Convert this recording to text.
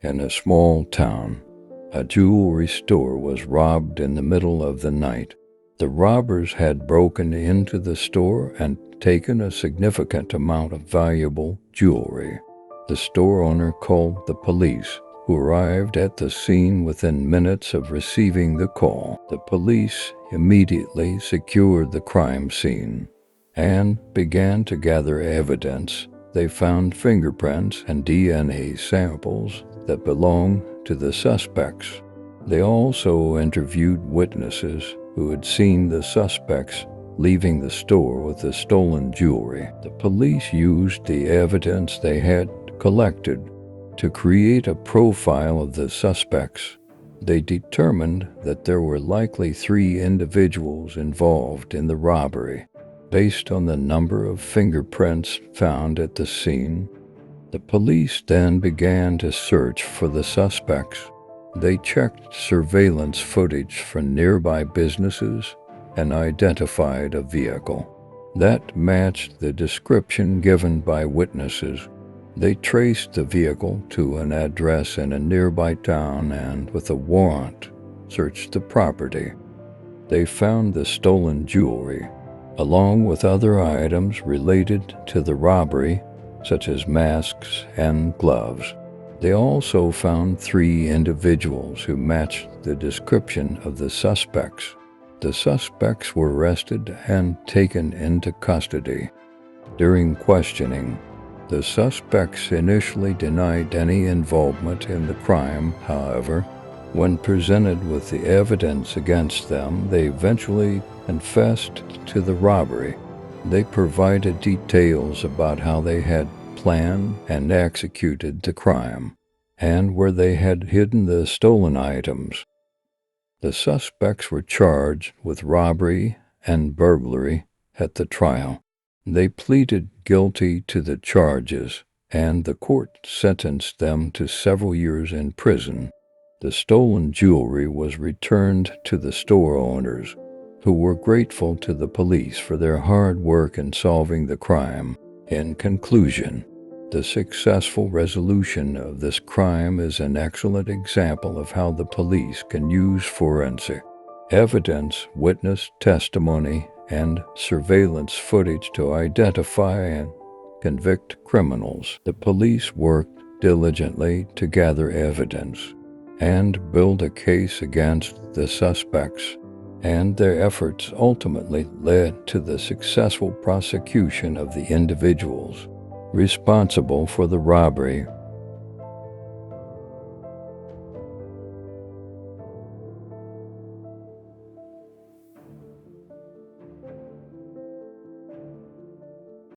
In a small town, a jewelry store was robbed in the middle of the night. The robbers had broken into the store and taken a significant amount of valuable jewelry. The store owner called the police, who arrived at the scene within minutes of receiving the call. The police immediately secured the crime scene and began to gather evidence. They found fingerprints and DNA samples that belonged to the suspects. They also interviewed witnesses who had seen the suspects leaving the store with the stolen jewelry. The police used the evidence they had collected to create a profile of the suspects. They determined that there were likely 3 individuals involved in the robbery. Based on the number of fingerprints found at the scene, the police then began to search for the suspects. They checked surveillance footage from nearby businesses and identified a vehicle that matched the description given by witnesses. They traced the vehicle to an address in a nearby town and, with a warrant, searched the property. They found the stolen jewelry, along with other items related to the robbery, such as masks and gloves. They also found 3 individuals who matched the description of the suspects. The suspects were arrested and taken into custody. During questioning, the suspects initially denied any involvement in the crime. However, when presented with the evidence against them, they eventually confessed to the robbery. They provided details about how they had planned and executed the crime, and where they had hidden the stolen items. The suspects were charged with robbery and burglary at the trial. They pleaded guilty to the charges, and the court sentenced them to several years in prison. The stolen jewelry was returned to the store owners, who were grateful to the police for their hard work in solving the crime. In conclusion, the successful resolution of this crime is an excellent example of how the police can use forensic evidence, witness testimony, and surveillance footage to identify and convict criminals. The police worked diligently to gather evidence and build a case against the suspects, and their efforts ultimately led to the successful prosecution of the individuals responsible for the robbery